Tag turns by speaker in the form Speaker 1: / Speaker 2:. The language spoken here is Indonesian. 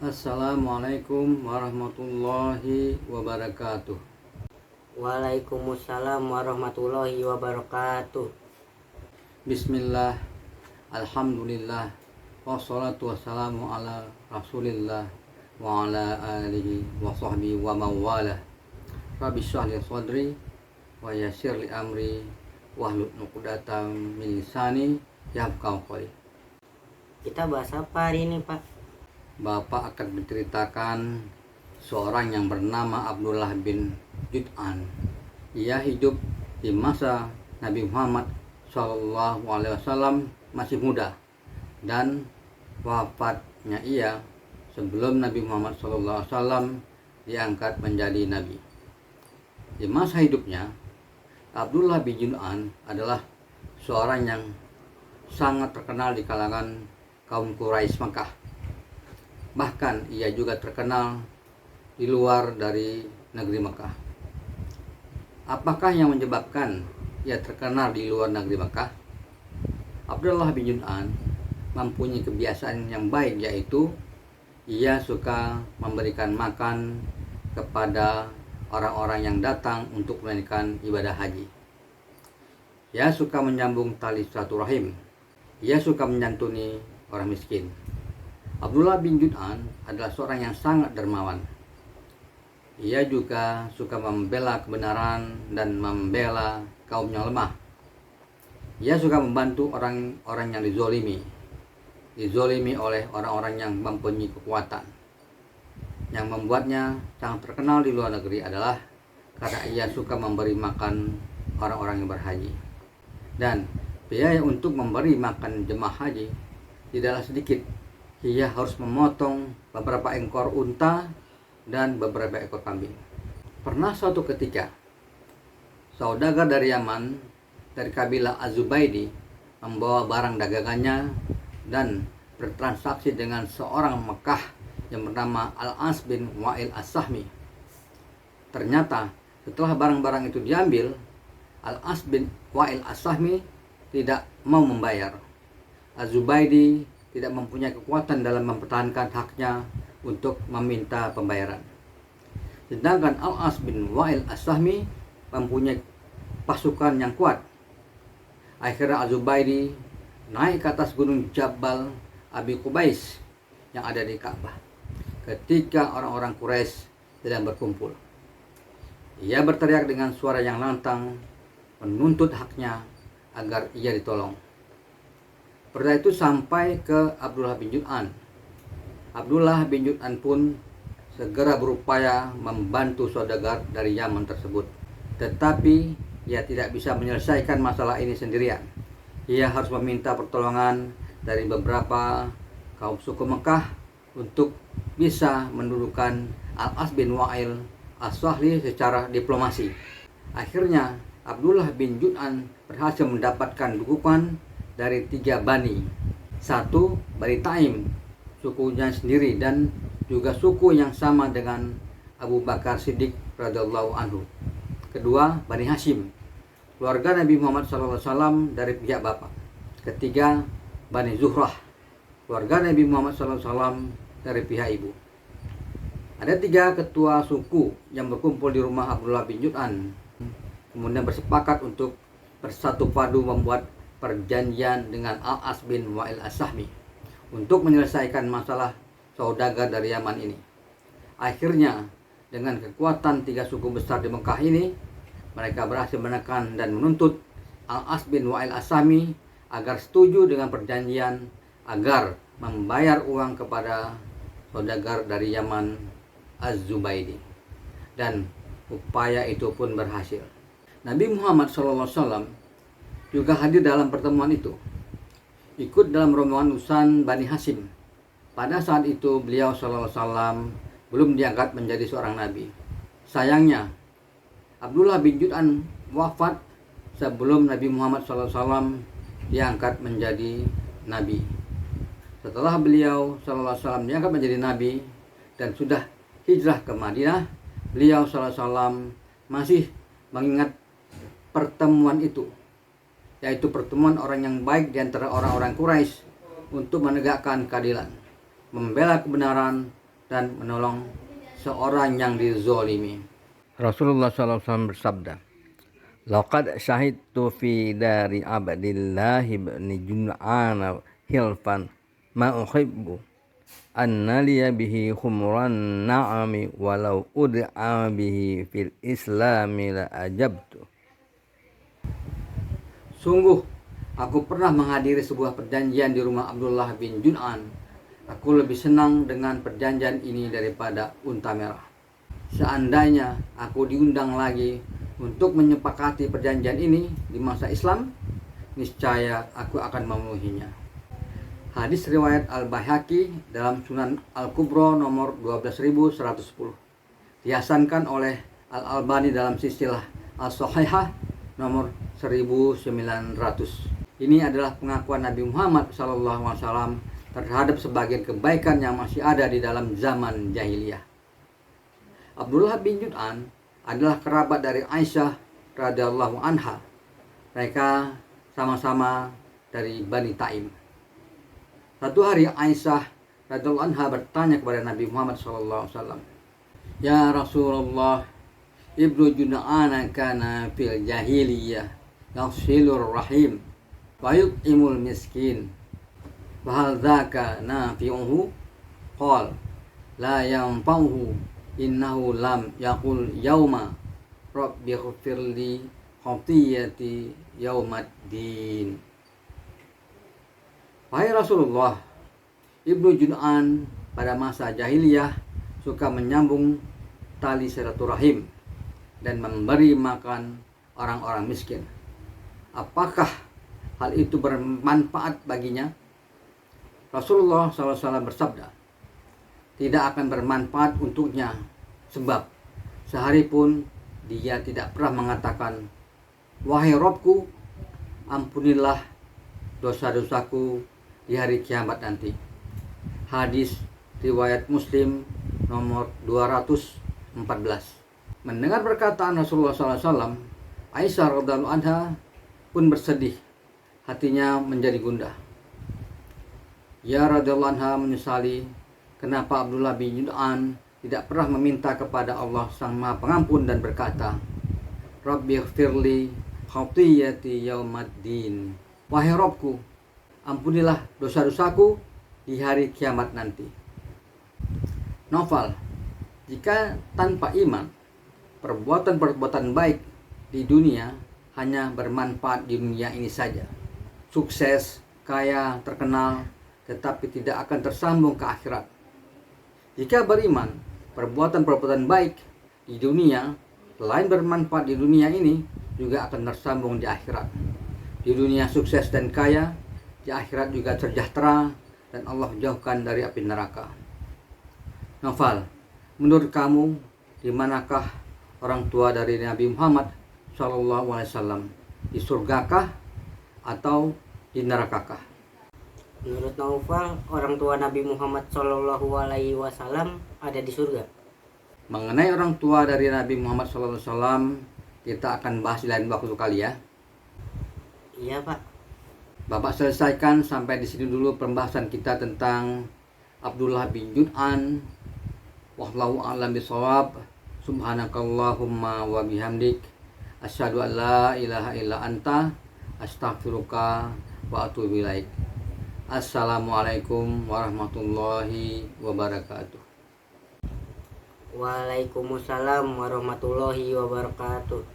Speaker 1: Assalamualaikum warahmatullahi wabarakatuh.
Speaker 2: Waalaikumsalam warahmatullahi wabarakatuh.
Speaker 1: Bismillah, alhamdulillah, wassalatu wassalamu ala rasulillah wa ala alihi wa sahbihi wa mawala. Rabbi shrah li sadri wa yassir li amri wahlul 'uqdatam min lisani yafqahu qawli.
Speaker 2: Kita bahas apa hari ini, Pak?
Speaker 1: Bapak akan menceritakan seorang yang bernama Abdullah bin Jud'an. Ia hidup di masa Nabi Muhammad SAW masih muda, dan wafatnya ia sebelum Nabi Muhammad SAW diangkat menjadi nabi. Di masa hidupnya, Abdullah bin Jud'an adalah seorang yang sangat terkenal di kalangan kaum Quraisy Makkah. Bahkan ia juga terkenal di luar dari negeri Makkah. Apakah yang menyebabkan ia terkenal di luar negeri Makkah? Abdullah bin Jud'an mempunyai kebiasaan yang baik, yaitu ia suka memberikan makan kepada orang-orang yang datang untuk menunaikan ibadah haji. Ia suka menyambung tali silaturahim. Ia suka menyantuni orang miskin. Abdullah bin Jud'an adalah seorang yang sangat dermawan. Ia juga suka membela kebenaran dan membela kaum yang lemah. Ia suka membantu orang-orang yang dizolimi oleh orang-orang yang mempunyai kekuatan. Yang membuatnya sangat terkenal di luar negeri adalah karena ia suka memberi makan orang-orang yang berhaji. Dan biaya untuk memberi makan jemaah haji tidaklah sedikit. Ia harus memotong beberapa ekor unta dan beberapa ekor kambing. Pernah suatu ketika, saudagar dari Yaman, dari kabilah Az-Zubaydi, membawa barang dagangannya dan bertransaksi dengan seorang Mekah yang bernama Al-As bin Wa'il As-Sahmi. Ternyata setelah barang-barang itu diambil, Al-As bin Wa'il As-Sahmi tidak mau membayar. Az-Zubaydi tidak mempunyai kekuatan dalam mempertahankan haknya untuk meminta pembayaran. Sedangkan Al-As bin Wa'il As-Sahmi mempunyai pasukan yang kuat. Akhirnya Az-Zubaydi naik ke atas gunung Jabal Abi Qubais yang ada di Ka'bah ketika orang-orang Quraisy sedang berkumpul. Ia berteriak dengan suara yang lantang menuntut haknya agar ia ditolong. Berita itu sampai ke Abdullah bin Jud'an. Abdullah bin Jud'an pun segera berupaya membantu saudagar dari Yaman tersebut. Tetapi ia tidak bisa menyelesaikan masalah ini sendirian. Ia harus meminta pertolongan dari beberapa kaum suku Mekah untuk bisa mendudukan Al-As bin Wa'il As-Sahmi secara diplomasi. Akhirnya Abdullah bin Jud'an berhasil mendapatkan dukungan dari 3 bani. 1. Bani Taim, sukunya sendiri dan juga suku yang sama dengan Abu Bakar Siddiq radhiyallahu anhu. Kedua, Bani Hashim, keluarga Nabi Muhammad SAW dari pihak bapak. Ketiga, Bani Zuhrah, keluarga Nabi Muhammad SAW dari pihak ibu. Ada 3 ketua suku yang berkumpul di rumah Abdullah bin Jud'an, kemudian bersepakat untuk bersatu padu membuat perjanjian dengan Al-As bin Wa'il As-Sahmi untuk menyelesaikan masalah saudagar dari Yaman ini. Akhirnya dengan kekuatan 3 suku besar di Mekah ini, mereka berhasil menekan dan menuntut Al-As bin Wa'il As-Sahmi agar setuju dengan perjanjian agar membayar uang kepada saudagar dari Yaman Az-Zubaydi. Dan upaya itu pun berhasil. Nabi Muhammad SAW juga hadir dalam pertemuan itu, ikut dalam rombongan utusan Bani Hashim. Pada saat itu beliau SAW belum diangkat menjadi seorang nabi. Sayangnya Abdullah bin Jud'an wafat sebelum Nabi Muhammad SAW diangkat menjadi nabi. Setelah beliau SAW diangkat menjadi nabi dan sudah hijrah ke Madinah, beliau SAW masih mengingat pertemuan itu, yaitu pertemuan orang yang baik di antara orang-orang Quraisy untuk menegakkan keadilan, membela kebenaran, dan menolong seorang yang dizolimi. Rasulullah SAW bersabda, "Laqad syahidtu fi dari Abdillah bin Jun'an hilfan ma uhibbu anna liya bihi khumran na'ami walau ud'a bihi fil islami la ajabtu." Sungguh, aku pernah menghadiri sebuah perjanjian di rumah Abdullah bin Jun'an. Aku lebih senang dengan perjanjian ini daripada unta merah. Seandainya aku diundang lagi untuk menyepakati perjanjian ini di masa Islam, niscaya aku akan memenuhinya. Hadis riwayat Al-Baihaqi dalam Sunan Al-Kubra nomor 12110. Dihasankan oleh Al-Albani dalam silsilah Al-Sahihah nomor 1900. Ini adalah pengakuan Nabi Muhammad SAW terhadap sebagian kebaikan yang masih ada di dalam zaman jahiliyah. Abdullah bin Jun'an adalah kerabat dari Aisyah radhiyallahu anha. Mereka sama-sama dari Bani Taim. Satu hari Aisyah radhiyallahu anha bertanya kepada Nabi Muhammad SAW, "Ya Rasulullah, Ibnu Jun'an kana fil jahiliyah yasilur rahim wa yut'imul miskin. Bahal dzaka nafi'uhu?" Qal, "La yanfa'uhu. Innahu lam yaqul yauma rabbi ighfirli khatiyati yaumaddin." Wahai Rasulullah, Ibnu Jun'an pada masa jahiliyah suka menyambung tali silaturahim dan memberi makan orang-orang miskin. Apakah hal itu bermanfaat baginya? Rasulullah SAW bersabda, tidak akan bermanfaat untuknya, sebab sehari pun dia tidak pernah mengatakan, "Wahai Robku, ampunilah dosa-dosaku di hari kiamat nanti." Hadis riwayat Muslim nomor 214. Mendengar perkataan Rasulullah SAW, Aisyah radhiyallahu anha pun bersedih, hatinya menjadi gundah. Ia radhiyallahu anha menyesali kenapa Abdullah bin Jun'an tidak pernah meminta kepada Allah Sang Maha Pengampun dan berkata, "Rabbi ighfirli khatiyati yaumaddin." Wahai Robku, ampunilah dosa-dosaku di hari kiamat nanti. Novel, jika tanpa iman, perbuatan-perbuatan baik di dunia hanya bermanfaat di dunia ini saja. Sukses, kaya, terkenal, tetapi tidak akan tersambung ke akhirat. Jika beriman, perbuatan-perbuatan baik di dunia selain bermanfaat di dunia ini juga akan tersambung di akhirat. Di dunia sukses dan kaya, di akhirat juga sejahtera dan Allah jauhkan dari api neraka. Novel, menurut kamu di manakah orang tua dari Nabi Muhammad SAW? Di surgakah atau di nerakakah?
Speaker 2: Menurut Naufal, orang tua Nabi Muhammad SAW ada di surga.
Speaker 1: Mengenai orang tua dari Nabi Muhammad SAW, kita akan bahas di lain waktu kali ya.
Speaker 2: Iya Pak.
Speaker 1: Bapak selesaikan sampai di sini dulu pembahasan kita tentang Abdullah bin Jun'an. Wallahu a'lam bishawab. Subhanakallahumma wa bihamdik, asyhadu an la ilaha illa anta, astaghfiruka wa atubu ilaik. Assalamualaikum warahmatullahi wabarakatuh.
Speaker 2: Waalaikumsalam warahmatullahi wabarakatuh.